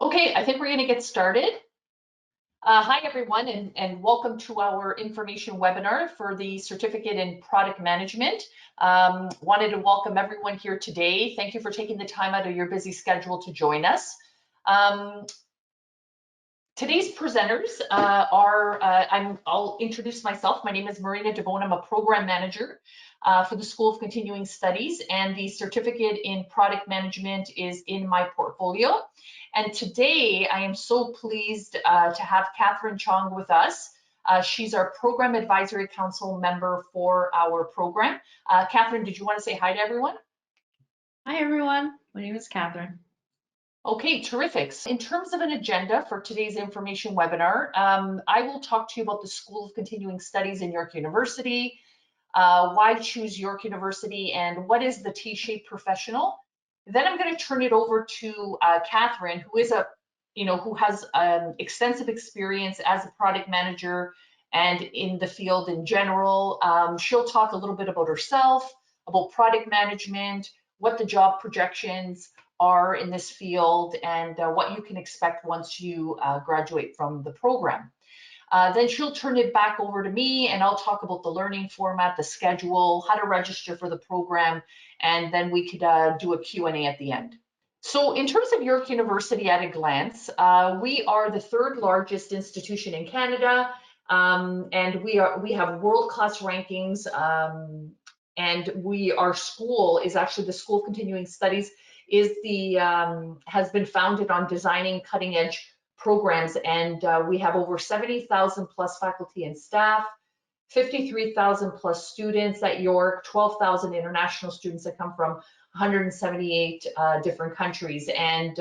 Okay, I think we're going to get started. Hi, everyone, and welcome to our information webinar for the Certificate in Product Management. Wanted to welcome everyone here today. Thank you for taking the time out of your busy schedule to join us. Today's presenters I'll introduce myself. My name is Marina De Bona. I'm a program manager for the School of Continuing Studies, and the Certificate in Product Management is in my portfolio. And today I am so pleased to have Katherine Chong with us. She's our Program Advisory Council member for our program. Katherine, did you want to say hi to everyone? Hi, everyone. My name is Katherine. Okay, terrific. In terms of an agenda for today's information webinar, I will talk to you about the School of Continuing Studies in York University, why choose York University, and what is the T-shaped professional. Then I'm going to turn it over to Katherine, who has extensive experience as a product manager and in the field in general. She'll talk a little bit about herself, about product management, what the job projections are in this field, and what you can expect once you graduate from the program. Then she'll turn it back over to me, and I'll talk about the learning format, the schedule, how to register for the program, and then we could do a Q&A at the end. So in terms of York University at a glance, we are the third largest institution in Canada, and we have world-class rankings, and our school is actually the School of Continuing Studies has been founded on designing cutting-edge programs, and we have over 70,000 plus faculty and staff, 53,000 plus students at York, 12,000 international students that come from 178 different countries. And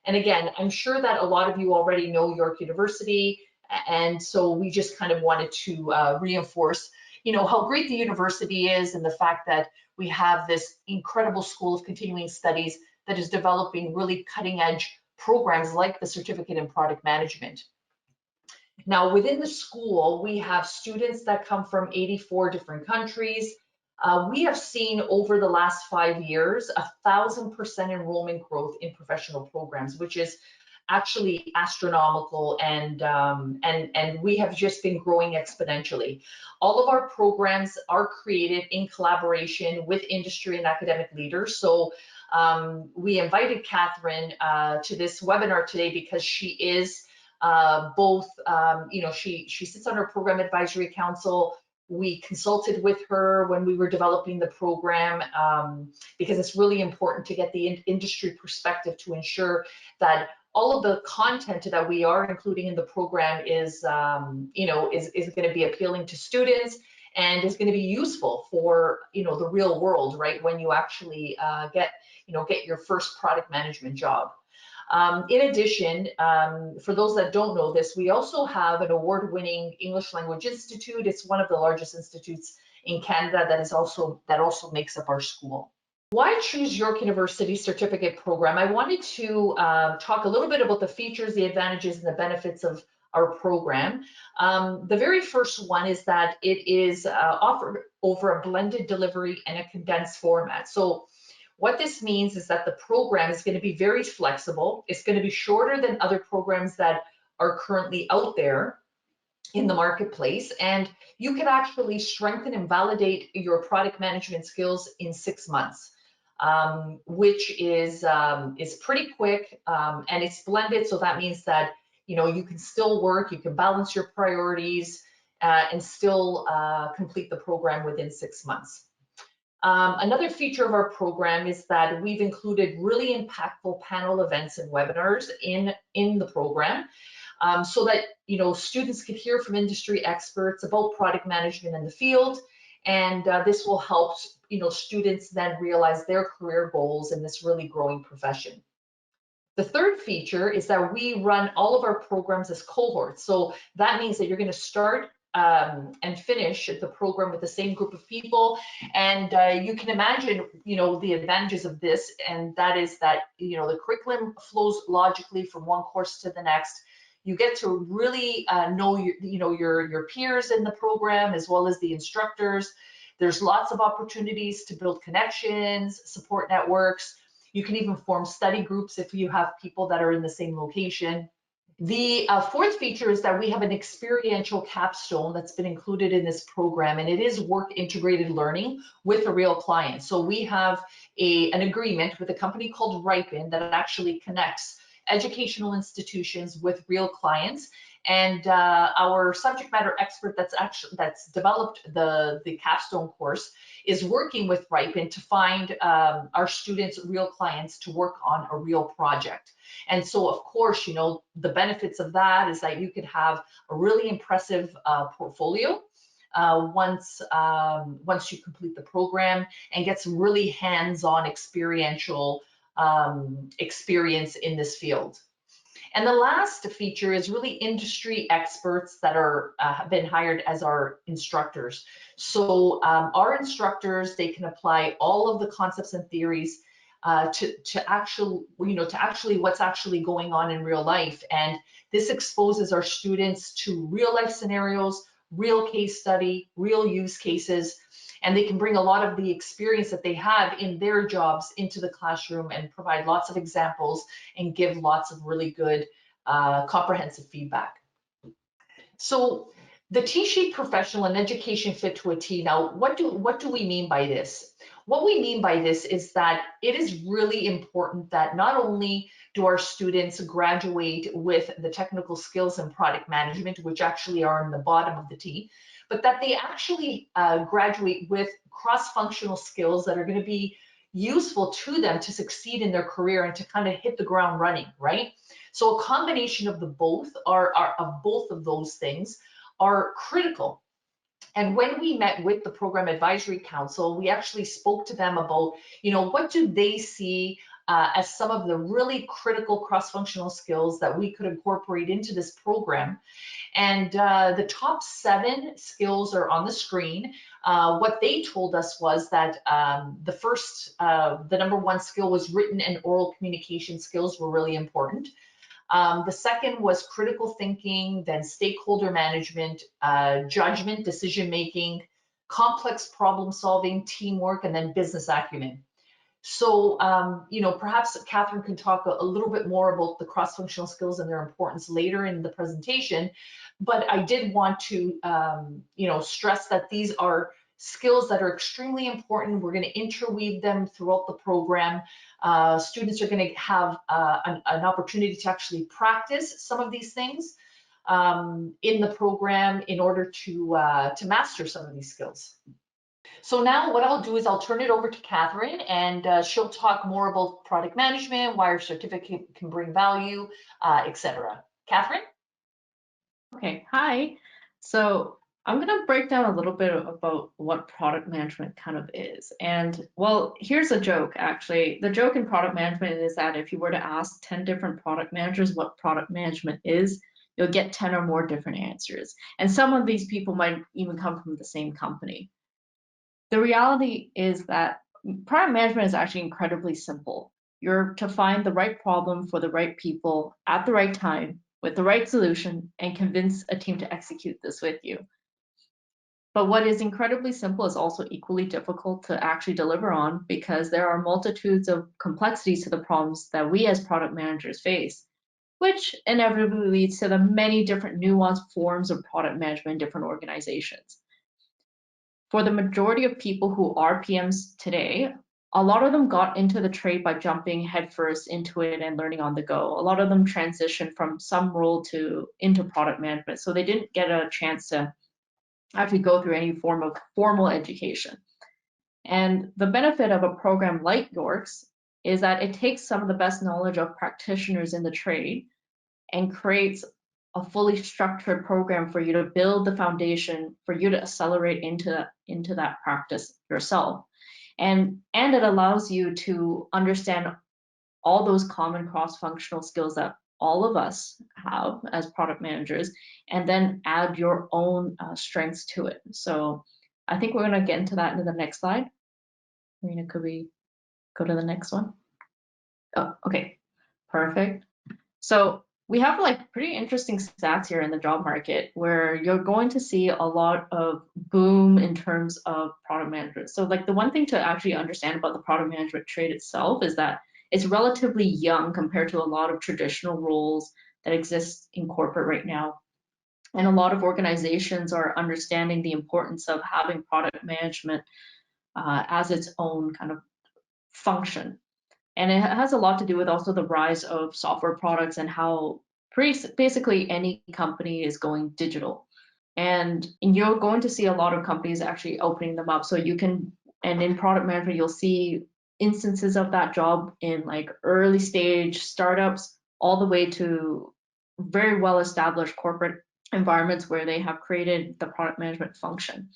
again, I'm sure that a lot of you already know York University, and so we just kind of wanted to reinforce, how great the university is and the fact that we have this incredible School of Continuing Studies that is developing really cutting edge programs like the Certificate in Product Management. Now, within the school, we have students that come from 84 different countries. We have seen over the last 5 years 1,000% enrollment growth in professional programs, which is actually astronomical, and we have just been growing exponentially. All of our programs are created in collaboration with industry and academic leaders. So we invited Katherine to this webinar today because she is both, she sits on our Program Advisory Council. We consulted with her when we were developing the program because it's really important to get the industry perspective to ensure that all of the content that we are including in the program is going to be appealing to students and is going to be useful for, the real world, right? When you actually get your first product management job. In addition, for those that don't know this, we also have an award-winning English Language Institute. It's one of the largest institutes in Canada that also makes up our school. Why choose York University Certificate Program? I wanted to talk a little bit about the features, the advantages, and the benefits of our program. The very first one is that it is offered over a blended delivery and a condensed format. So what this means is that the program is going to be very flexible. It's going to be shorter than other programs that are currently out there in the marketplace, and you can actually strengthen and validate your product management skills in 6 months, which is pretty quick, and it's blended. So that means that you can still work, you can balance your priorities, and still complete the program within 6 months. Another feature of our program is that we've included really impactful panel events and webinars in the program, so that students can hear from industry experts about product management in the field, and this will help students then realize their career goals in this really growing profession. The third feature is that we run all of our programs as cohorts. So that means that you're going to start and finish the program with the same group of people, and you can imagine the advantages of this, and that is that the curriculum flows logically from one course to the next. You get to really know your peers in the program as well as the instructors. There's lots of opportunities to build connections, support networks. You can even form study groups if you have people that are in the same location. The fourth feature is that we have an experiential capstone that's been included in this program, and it is work integrated learning with a real client. So we have an agreement with a company called Ripen that actually connects educational institutions with real clients. And our subject matter expert that's developed the capstone course is working with Ripen to find our students real clients to work on a real project. And so, of course, the benefits of that is that you could have a really impressive portfolio once you complete the program and get some really hands-on experiential experience in this field. And the last feature is really industry experts that have been hired as our instructors. So our instructors, they can apply all of the concepts and theories to actually what's actually going on in real life. And this exposes our students to real life scenarios, real case study, real use cases, and they can bring a lot of the experience that they have in their jobs into the classroom and provide lots of examples and give lots of really good comprehensive feedback. So the T-shaped professional and education fit to a T. Now, what do we mean by this? What we mean by this is that it is really important that not only do our students graduate with the technical skills in product management, which actually are in the bottom of the T, but that they actually graduate with cross-functional skills that are going to be useful to them to succeed in their career and to kind of hit the ground running, right? So a combination of both of those things are critical. And when we met with the Program Advisory Council, we actually spoke to them about, what do they see as some of the really critical cross-functional skills that we could incorporate into this program. And the top 7 skills are on the screen. What they told us was that the number 1 skill was written and oral communication skills were really important. The second was critical thinking, then stakeholder management, judgment, decision-making, complex problem solving, teamwork, and then business acumen. So, perhaps Katherine can talk a little bit more about the cross-functional skills and their importance later in the presentation. But I did want to, stress that these are skills that are extremely important. We're going to interweave them throughout the program. Students are going to have an opportunity to actually practice some of these things in the program in order to master some of these skills. So now what I'll do is I'll turn it over to Katherine, and she'll talk more about product management, why our certificate can bring value, etc. Katherine? Okay, hi. So I'm going to break down a little bit about what product management kind of is. And well, here's a joke, actually. The joke in product management is that if you were to ask 10 different product managers what product management is, you'll get 10 or more different answers. And some of these people might even come from the same company. The reality is that product management is actually incredibly simple. You're to find the right problem for the right people at the right time with the right solution and convince a team to execute this with you. But what is incredibly simple is also equally difficult to actually deliver on because there are multitudes of complexities to the problems that we as product managers face, which inevitably leads to the many different nuanced forms of product management in different organizations. For the majority of people who are PMs today, a lot of them got into the trade by jumping headfirst into it and learning on the go. A lot of them transitioned from some role into product management, so they didn't get a chance to actually go through any form of formal education. And the benefit of a program like York's is that it takes some of the best knowledge of practitioners in the trade and creates a fully structured program for you to build the foundation for you to accelerate into that practice yourself. And it allows you to understand all those common cross-functional skills that all of us have as product managers, and then add your own strengths to it. So I think we're going to get into that in the next slide. Marina, could we go to the next one? Oh, okay, perfect. So we have like pretty interesting stats here in the job market where you're going to see a lot of boom in terms of product managers. So like the one thing to actually understand about the product management trade itself is that it's relatively young compared to a lot of traditional roles that exist in corporate right now. And a lot of organizations are understanding the importance of having product management as its own kind of function. And it has a lot to do with also the rise of software products and how basically any company is going digital. And you're going to see a lot of companies actually opening them up. So you can, and in product management, you'll see instances of that job in like early stage startups all the way to very well established corporate environments where they have created the product management function.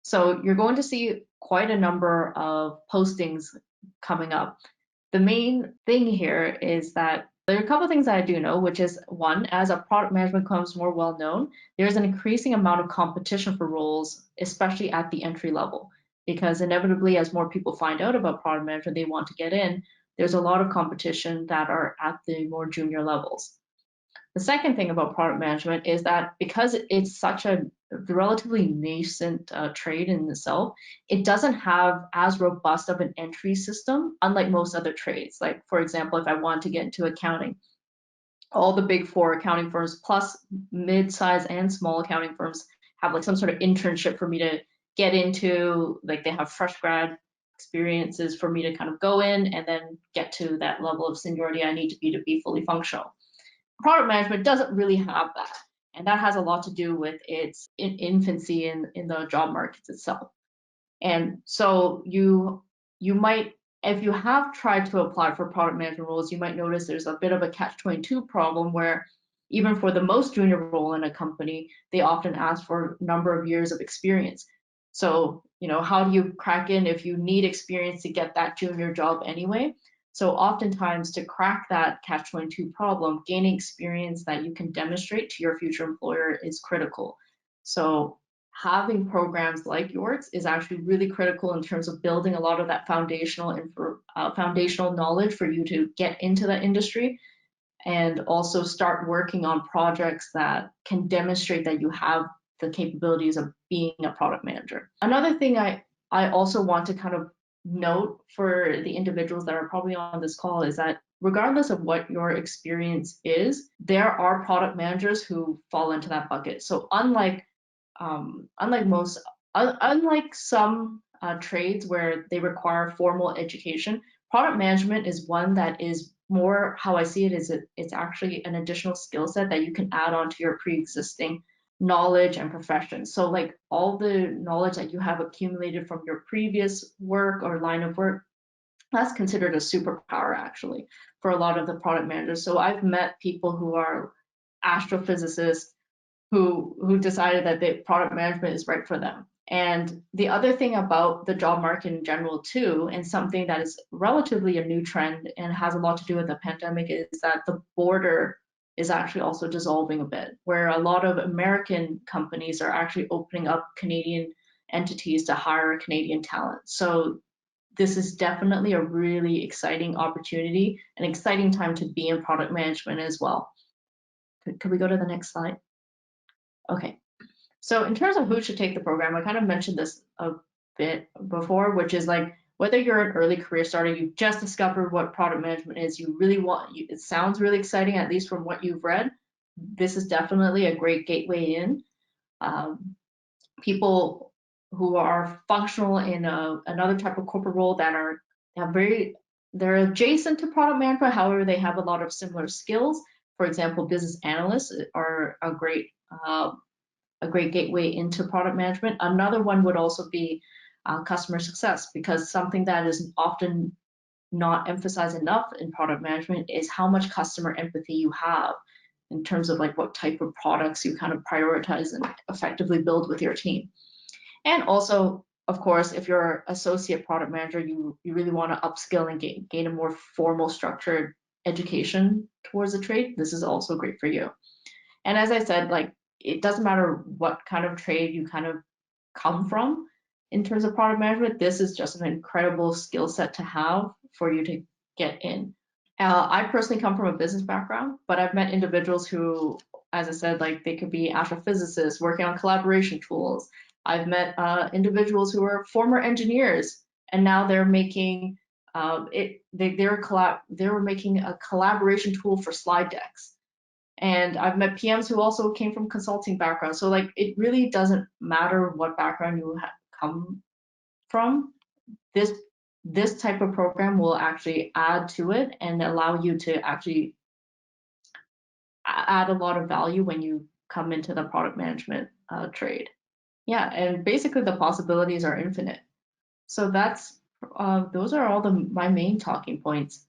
So you're going to see quite a number of postings coming up. The main thing here is that there are a couple of things that I do know, which is one, as a product management becomes more well known, there's an increasing amount of competition for roles, especially at the entry level, because inevitably as more people find out about product management, they want to get in, there's a lot of competition that are at the more junior levels. The second thing about product management is that because it's such a relatively nascent trade in itself, it doesn't have as robust of an entry system, unlike most other trades. Like, for example, if I want to get into accounting, all the big four accounting firms plus mid-size and small accounting firms have like some sort of internship for me to get into, like they have fresh grad experiences for me to kind of go in and then get to that level of seniority I need to be fully functional. Product management doesn't really have that. And that has a lot to do with its infancy in the job markets itself. And so you might, if you have tried to apply for product management roles, you might notice there's a bit of a catch-22 problem where even for the most junior role in a company, they often ask for a number of years of experience. So, how do you crack in if you need experience to get that junior job anyway? So oftentimes to crack that catch-22 problem, gaining experience that you can demonstrate to your future employer is critical. So having programs like yours is actually really critical in terms of building a lot of that foundational knowledge for you to get into that industry and also start working on projects that can demonstrate that you have the capabilities of being a product manager. Another thing I also want to kind of note for the individuals that are probably on this call is that regardless of what your experience is, there are product managers who fall into that bucket. So unlike some trades where they require formal education, product management is one that is more, how I see it is it's actually an additional skill set that you can add on to your pre-existing knowledge and profession. So like all the knowledge that you have accumulated from your previous work or line of work, that's considered a superpower actually for a lot of the product managers. So I've met people who are astrophysicists who decided that the product management is right for them. And the other thing about the job market in general too, and something that is relatively a new trend and has a lot to do with the pandemic, is that the border is actually also dissolving a bit, where a lot of American companies are actually opening up Canadian entities to hire Canadian talent. So this is definitely a really exciting opportunity, an exciting time to be in product management as well. Could we go to the next slide? Okay, so in terms of who should take the program, I kind of mentioned this a bit before, which is like whether you're an early career starter, you've just discovered what product management is, you really want, it sounds really exciting, at least from what you've read, this is definitely a great gateway in. People who are functional in another type of corporate role that they're adjacent to product management, however, they have a lot of similar skills. For example, business analysts are a great gateway into product management. Another one would also be customer success, because something that is often not emphasized enough in product management is how much customer empathy you have in terms of like what type of products you kind of prioritize and effectively build with your team. And also, of course, if you're an associate product manager, you really want to upskill and gain a more formal structured education towards the trade. This is also great for you. And as I said, like, it doesn't matter what kind of trade you kind of come from in terms of product management, this is just an incredible skill set to have for you to get in. I personally come from a business background, but I've met individuals who, as I said, like they could be astrophysicists working on collaboration tools. I've met individuals who are former engineers and now they're making they were making a collaboration tool for slide decks. And I've met PMs who also came from consulting backgrounds. So like, it really doesn't matter what background you come from. This type of program will actually add to it and allow you to actually add a lot of value when you come into the product management trade. Yeah, and basically the possibilities are infinite. So that's those are all my main talking points.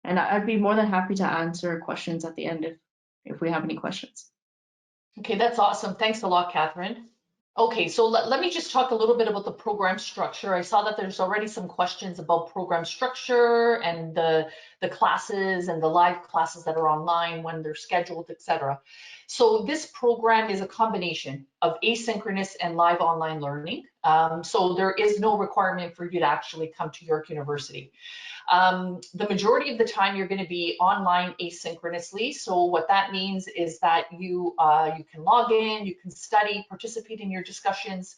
And I'd be more than happy to answer questions at the end if we have any questions. Okay, that's awesome. Thanks a lot, Catherine. Okay, so let me just talk a little bit about the program structure. I saw that there's already some questions about program structure and the classes and the live classes that are online, when they're scheduled, etc. So this program is a combination of asynchronous and live online learning. So there is no requirement for you to actually come to York University. The majority of the time you're going to be online asynchronously. So what that means is that you can log in, you can study, participate in your discussions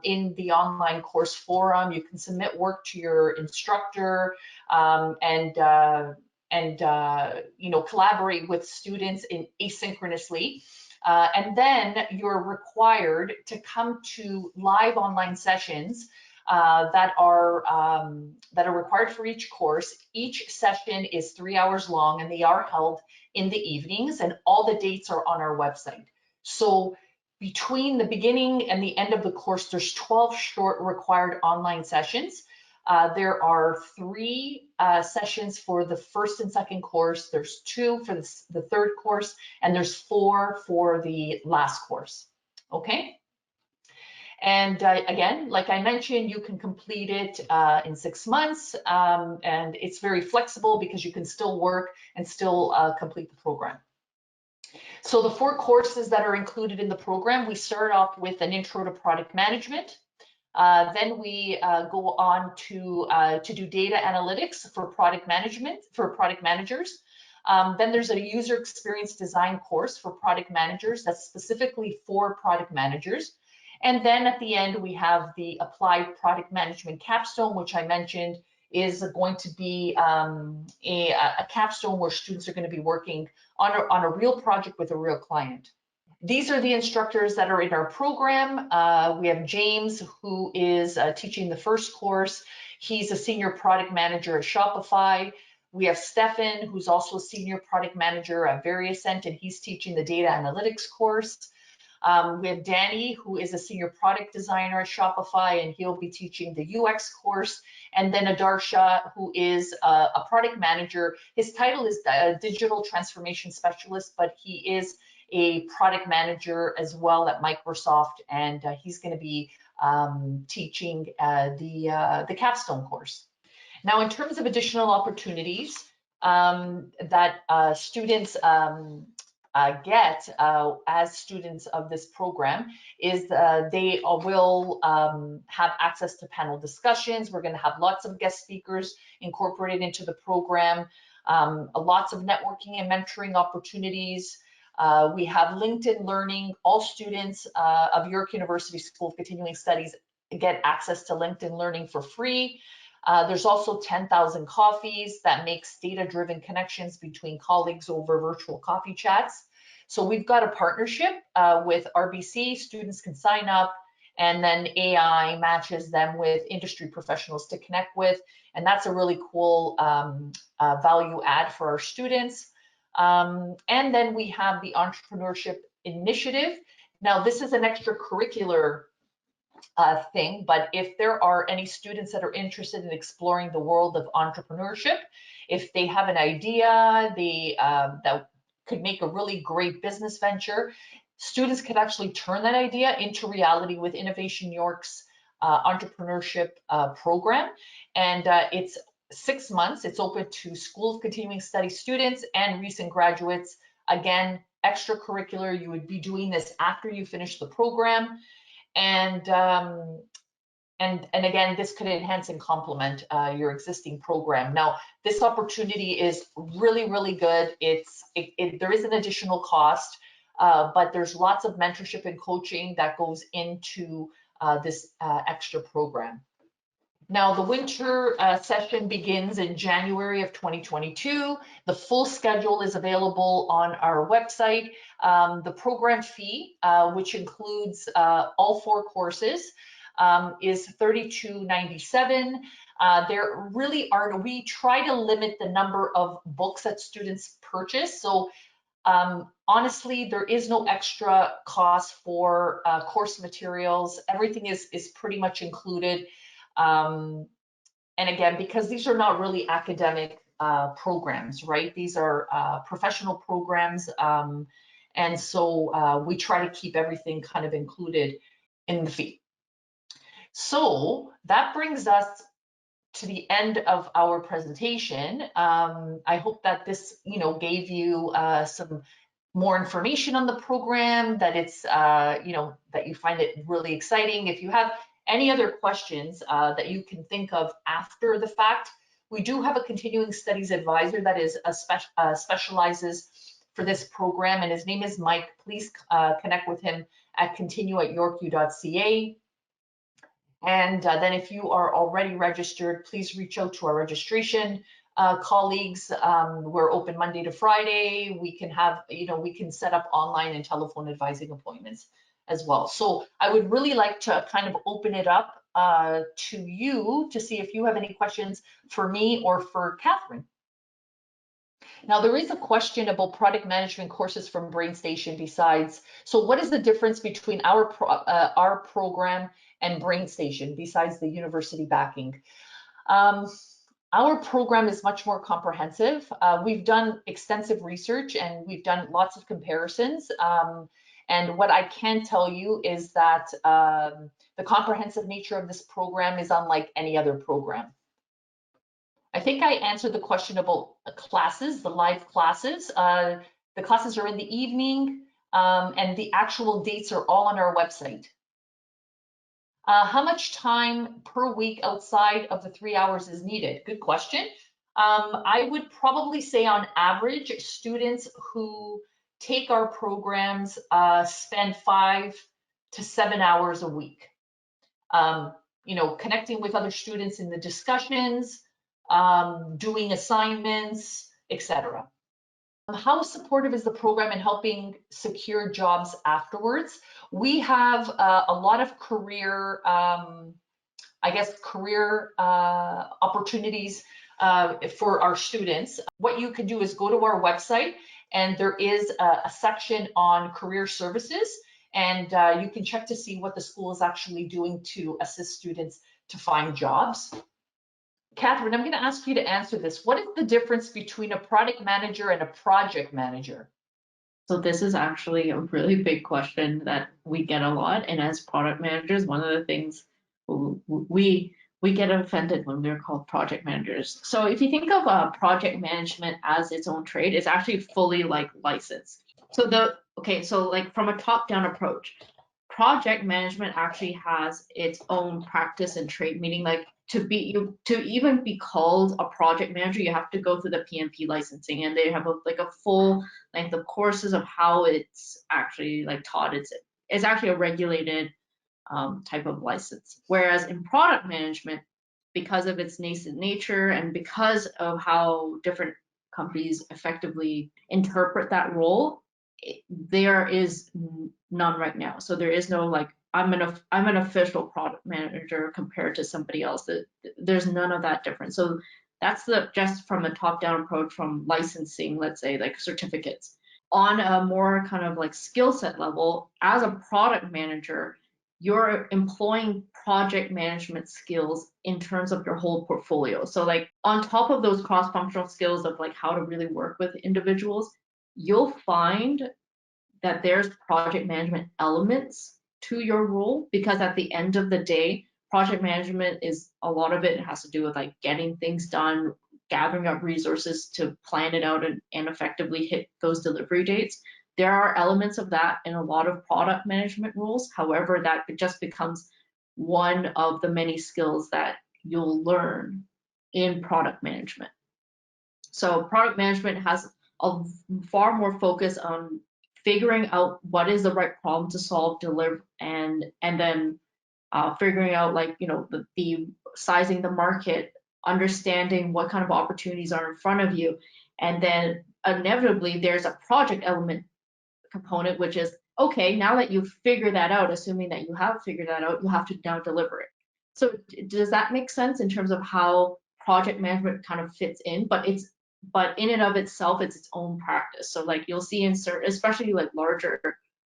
in the online course forum. You can submit work to your instructor and collaborate with students asynchronously. And then you're required to come to live online sessions that are required for each course. Each session is 3 hours long, and they are held in the evenings, and all the dates are on our website. So between the beginning and the end of the course, there's 12 short required online sessions. There are 3 sessions for the first and second course. There's 2 for the third course, and there's 4 for the last course. Okay. And again, like I mentioned, you can complete it in 6 months, and it's very flexible because you can still work and still complete the program. So the 4 courses that are included in the program, we start off with an intro to product management. Then we go on to do data analytics for product management, for product managers. Then there's a user experience design course for product managers that's specifically for product managers. And then at the end, we have the applied product management capstone, which I mentioned is going to be a capstone where students are going to be working on a real project with a real client. These are the instructors that are in our program. We have James, who is teaching the first course. He's a senior product manager at Shopify. We have Stefan, who's also a senior product manager at Variascent, and he's teaching the data analytics course. We have Danny, who is a senior product designer at Shopify, and he'll be teaching the UX course. And then Adarsha, who is a product manager. His title is Digital Transformation Specialist, but he is a product manager as well at Microsoft, and he's going to be teaching the capstone course. Now, in terms of additional opportunities that students get as students of this program is they will have access to panel discussions. We're going to have lots of guest speakers incorporated into the program, lots of networking and mentoring opportunities. We have LinkedIn Learning. All students of York University School of Continuing Studies get access to LinkedIn Learning for free. There's also 10,000 coffees that makes data-driven connections between colleagues over virtual coffee chats. So we've got a partnership with RBC. Students can sign up, and then AI matches them with industry professionals to connect with. And that's a really cool value add for our students. And then we have the Entrepreneurship Initiative. Now, this is an extracurricular thing, but if there are any students that are interested in exploring the world of entrepreneurship, if they have an idea that could make a really great business venture, students could actually turn that idea into reality with Innovation York's entrepreneurship program. And it's 6 months. It's open to School of Continuing Study students and recent graduates. Again, extracurricular. You would be doing this after you finish the program. And again, this could enhance and complement your existing program. Now, this opportunity is really, really good. There is an additional cost, but there's lots of mentorship and coaching that goes into this extra program. Now, the winter session begins in January of 2022. The full schedule is available on our website. The program fee, which includes all 4 courses, is $32.97. There really aren't, we try to limit the number of books that students purchase. So honestly, there is no extra cost for course materials. Everything is pretty much included. And again, because these are not really academic programs, right? These are professional programs. And so we try to keep everything kind of included in the fee. So that brings us to the end of our presentation. I hope that this, gave you some more information on the program, that it's, that you find it really exciting. If you have any other questions that you can think of after the fact, we do have a continuing studies advisor that is specializes for this program, and his name is Mike. Please connect with him at continue@yorku.ca. And then if you are already registered, please reach out to our registration colleagues. We're open Monday to Friday. We can have, we can set up online and telephone advising appointments as well. So I would really like to kind of open it up to you to see if you have any questions for me or for Katherine. Now, there is a question about product management courses from BrainStation besides. So what is the difference between our program and BrainStation besides the university backing? Our program is much more comprehensive. We've done extensive research and we've done lots of comparisons. And what I can tell you is that the comprehensive nature of this program is unlike any other program. I think I answered the question about classes, the live classes. The classes are in the evening and the actual dates are all on our website. How much time per week outside of the 3 hours is needed? Good question. I would probably say on average, students who take our programs spend 5 to 7 hours a week. Connecting with other students in the discussions, doing assignments, etc. How supportive is the program in helping secure jobs afterwards? We have a lot of career, career opportunities for our students. What you can do is go to our website, and there is a section on career services, and you can check to see what the school is actually doing to assist students to find jobs. Katherine, I'm going to ask you to answer this. What is the difference between a product manager and a project manager? So this is actually a really big question that we get a lot. And as product managers, one of the things we get offended when we're called project managers. So if you think of project management as its own trade, it's actually fully like licensed. So like from a top-down approach, project management actually has its own practice and trade, meaning like to even be called a project manager, you have to go through the PMP licensing, and they have a full length of courses of how it's actually like taught. It's actually a regulated type of license. Whereas in product management, because of its nascent nature and because of how different companies effectively interpret that role, there is none right now. So there is no like I'm an official product manager compared to somebody else. There's none of that difference. So that's just from a top-down approach from licensing, let's say like certificates. On a more kind of like skill set level, as a product manager, you're employing project management skills in terms of your whole portfolio. So like on top of those cross-functional skills of like how to really work with individuals, you'll find that there's project management elements to your role, because at the end of the day, project management is a lot of it has to do with like getting things done, gathering up resources to plan it out and effectively hit those delivery dates. There are elements of that in a lot of product management roles. However, that just becomes one of the many skills that you'll learn in product management. So product management has a far more focus on figuring out what is the right problem to solve, deliver, and then figuring out like the sizing the market, understanding what kind of opportunities are in front of you, and then inevitably there's a project element component, which is, okay, now that you've figured that out, assuming that you have figured that out, you have to now deliver it. So does that make sense in terms of how project management kind of fits in? But in and of itself, it's its own practice. So like you'll see in certain, especially like larger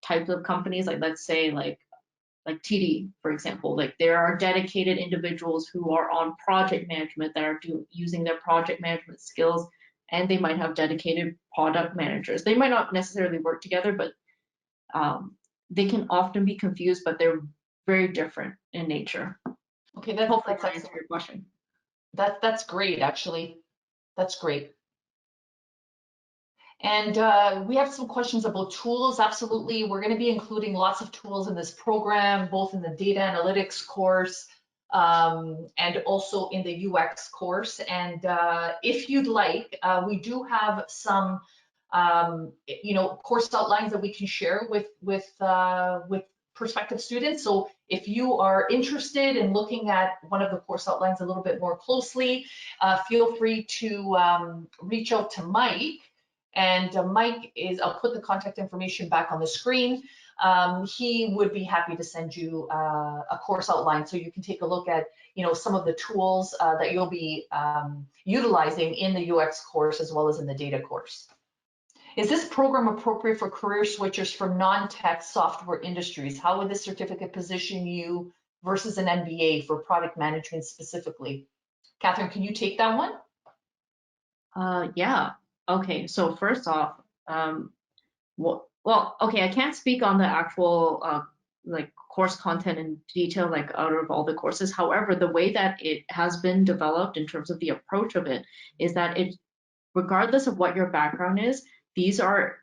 types of companies, like let's say like TD, for example, like there are dedicated individuals who are on project management that are using their project management skills, and they might have dedicated product managers. They might not necessarily work together, but they can often be confused, but they're very different in nature. Okay, Hopefully that's that answers your question. That's great, actually. That's great. And we have some questions about tools. Absolutely, we're going to be including lots of tools in this program, both in the data analytics course and also in the UX course. And if you'd like, we do have some, course outlines that we can share with prospective students. So if you are interested in looking at one of the course outlines a little bit more closely, feel free to reach out to Mike. And Mike I'll put the contact information back on the screen. He would be happy to send you a course outline so you can take a look at, some of the tools that you'll be utilizing in the UX course as well as in the data course. Is this program appropriate for career switchers from non-tech software industries? How would this certificate position you versus an MBA for product management specifically? Katherine, can you take that one? Yeah. Okay, so first off, okay, I can't speak on the actual like course content in detail, like out of all the courses. However, the way that it has been developed in terms of the approach of it is that it, regardless of what your background is, these are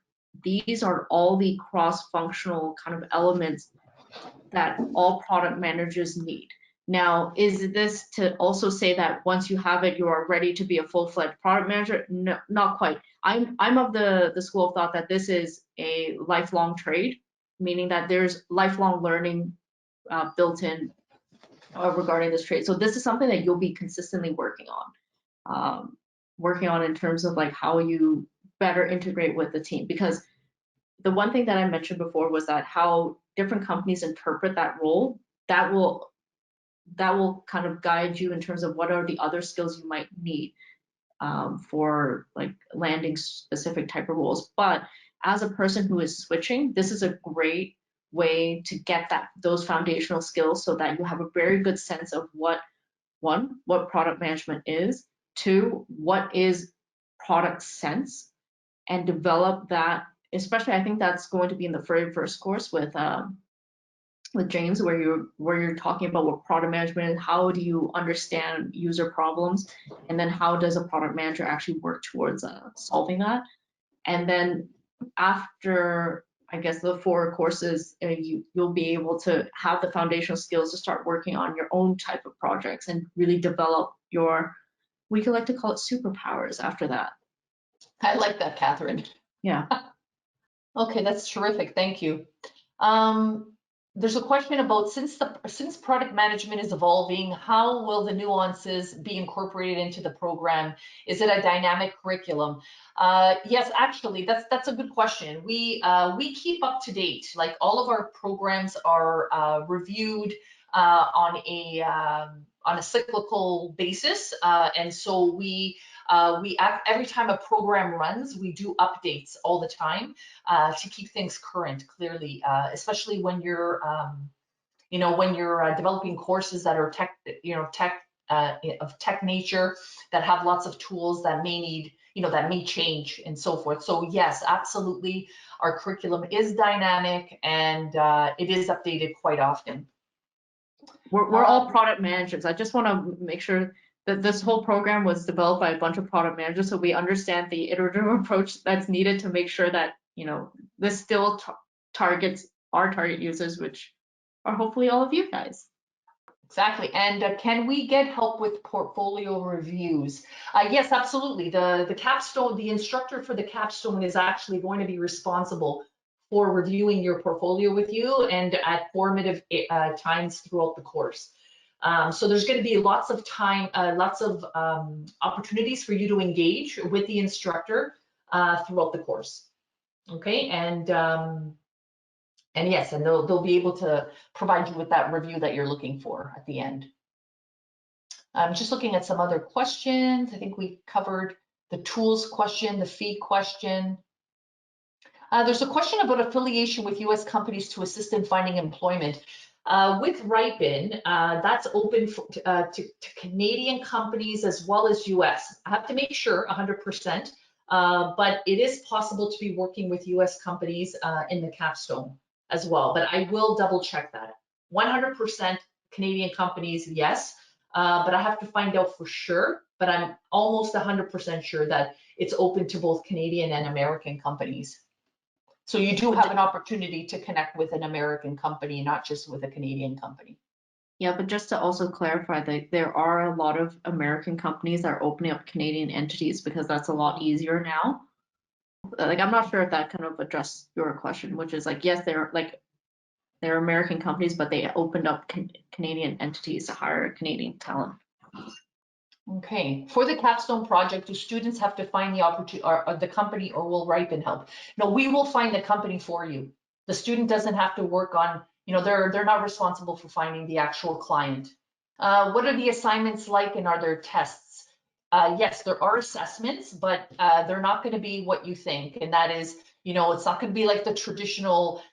all the cross-functional kind of elements that all product managers need. Now, is this to also say that once you have it, you are ready to be a full-fledged product manager? No, not quite. I'm of the school of thought that this is a lifelong trade, meaning that there's lifelong learning built in regarding this trade. So this is something that you'll be consistently working on in terms of like how you better integrate with the team. Because the one thing that I mentioned before was that how different companies interpret that role, that will kind of guide you in terms of what are the other skills you might need for like landing specific type of roles. But as a person who is switching, this is a great way to get those foundational skills so that you have a very good sense of what product management is, two, what is product sense, and develop that. Especially, I think that's going to be in the very first course with James, where you're talking about what product management is, how do you understand user problems, and then how does a product manager actually work towards solving that. And then after, I guess, the 4 courses, you'll be able to have the foundational skills to start working on your own type of projects and really develop your, we could like to call it superpowers after that. I like that, Katherine. Yeah. Okay, that's terrific. Thank you. There's a question about since product management is evolving, how will the nuances be incorporated into the program? Is it a dynamic curriculum? Yes, actually, that's a good question. We keep up to date. Like all of our programs are reviewed on a cyclical basis, and so we every time a program runs, we do updates all the time to keep things current. Clearly, especially when you're developing courses that are of tech nature, that have lots of tools that may need, that may change and so forth. So yes, absolutely, our curriculum is dynamic and it is updated quite often. We're all product managers. I just want to make sure that this whole program was developed by a bunch of product managers, so we understand the iterative approach that's needed to make sure that, this still targets our target users, which are hopefully all of you guys. Exactly. And can we get help with portfolio reviews? Yes, absolutely. The capstone, the instructor for the capstone is actually going to be responsible for reviewing your portfolio with you and at formative times throughout the course. So there's going to be lots of time, lots of opportunities for you to engage with the instructor throughout the course. Okay, and yes, and they'll be able to provide you with that review that you're looking for at the end. I'm just looking at some other questions. I think we covered the tools question, the fee question. There's a question about affiliation with U.S. companies to assist in finding employment. With Ripen, that's open to Canadian companies as well as U.S. I have to make sure 100%, but it is possible to be working with U.S. companies in the capstone as well. But I will double check that. 100% Canadian companies, yes, but I have to find out for sure. But I'm almost 100% sure that it's open to both Canadian and American companies. So you do have an opportunity to connect with an American company, not just with a Canadian company. Yeah, but just to also clarify that there are a lot of American companies that are opening up Canadian entities because that's a lot easier now. Like, I'm not sure if that kind of addressed your question, which is like, yes, they're American companies, but they opened up Canadian entities to hire Canadian talent. Okay, for the capstone project, do students have to find the opportunity or the company, or will Ripen help? No, we will find the company for you. The student doesn't have to work on, they're not responsible for finding the actual client. What are the assignments like, and are there tests? Yes, there are assessments, but they're not going to be what you think, and that is, it's not going to be like the traditional,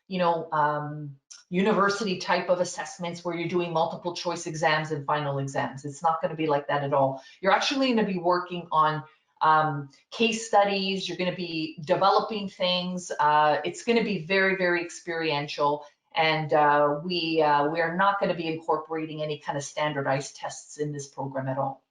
university type of assessments where you're doing multiple choice exams and final exams. It's not going to be like that at all. You're actually going to be working on case studies. You're going to be developing things. It's going to be very, very experiential, and we are not going to be incorporating any kind of standardized tests in this program at all.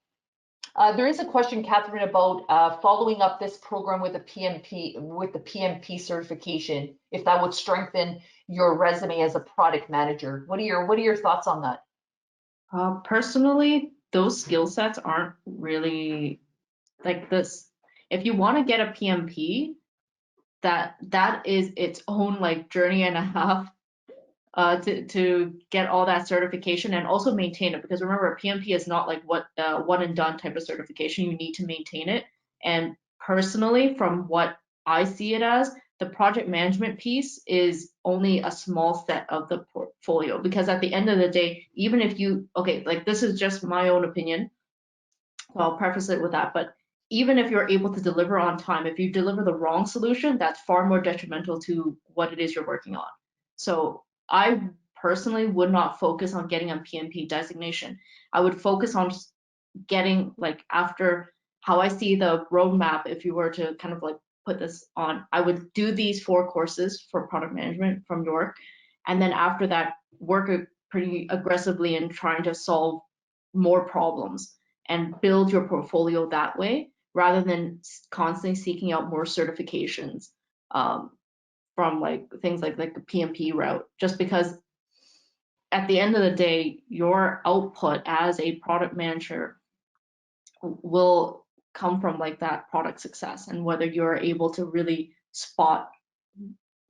There is a question, Catherine, about following up this program with the PMP certification, if that would strengthen your resume as a product manager. What are your thoughts on that? Personally, those skill sets aren't really like this. If you want to get a PMP, that is its own like journey and a half to get all that certification and also maintain it, because remember, PMP is not like what one and done type of certification. You need to maintain it. And personally, from what I see it as, the project management piece is only a small set of the portfolio, because at the end of the day, even if you, okay, like this is just my own opinion, so I'll preface it with that, but even if you're able to deliver on time, if you deliver the wrong solution, that's far more detrimental to what it is you're working on. So I personally would not focus on getting a PMP designation. I would focus on getting, like, after how I see the roadmap, if you were to kind of like put this on, I would do these 4 courses for product management from York, and then after that, work pretty aggressively in trying to solve more problems and build your portfolio that way, rather than constantly seeking out more certifications from like things like the PMP route, just because at the end of the day, your output as a product manager will come from like that product success, and whether you're able to really spot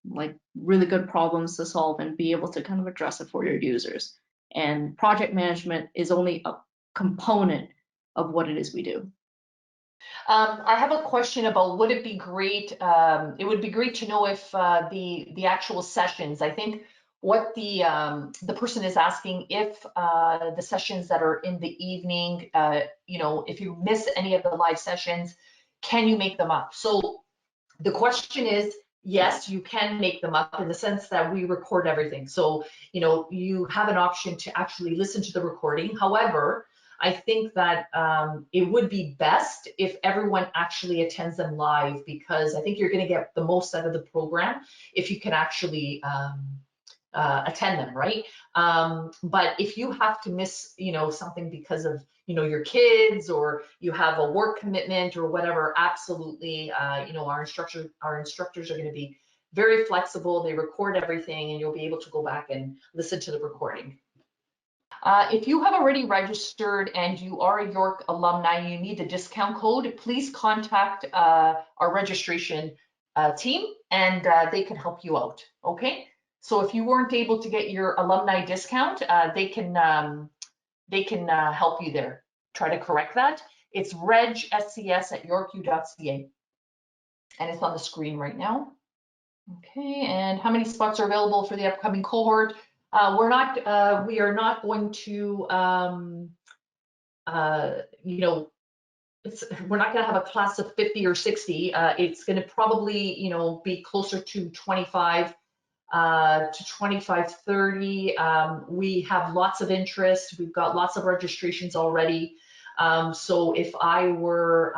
like really good problems to solve and be able to kind of address it for your users. And project management is only a component of what it is we do. I have a question about, would it be great, it would be great to know if the actual sessions, I think what the person is asking, if the sessions that are in the evening, if you miss any of the live sessions, can you make them up? So the question is, yes, you can make them up, in the sense that we record everything. So, you have an option to actually listen to the recording. However, I think that it would be best if everyone actually attends them live, because I think you're going to get the most out of the program if you can actually attend them, right? But if you have to miss, something because of, your kids, or you have a work commitment or whatever, absolutely, our instructors are going to be very flexible. They record everything, and you'll be able to go back and listen to the recording. If you have already registered and you are a York alumni, you need a discount code, please contact our registration team, and they can help you out, okay? So if you weren't able to get your alumni discount, they can they can help you there. Try to correct that. It's regscs@yorku.ca. And it's on the screen right now. Okay, and how many spots are available for the upcoming cohort? We are not going to, you know, we're not going to have a class of 50 or 60. It's going to probably, you know, be closer to 25 to 25, 30. We have lots of interest. We've got lots of registrations already. So if I were,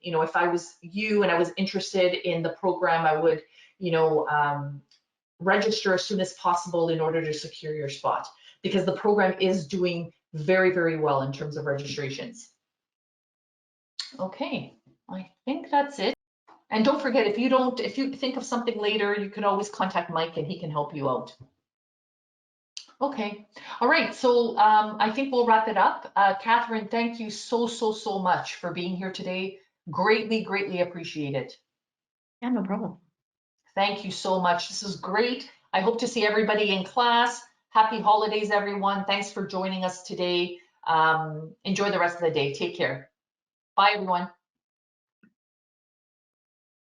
you know, if I was you and I was interested in the program, I would, you know, register as soon as possible in order to secure your spot, because the program is doing very, very well in terms of registrations. Okay, I think that's it. And don't forget, if you think of something later, you can always contact Mike and he can help you out. Okay, all right, so I think we'll wrap it up. Katherine, thank you so much for being here today. Greatly appreciate it. Yeah, no problem. Thank you so much. This is great. I hope to see everybody in class. Happy holidays, everyone. Thanks for joining us today. Enjoy the rest of the day. Take care. Bye, everyone.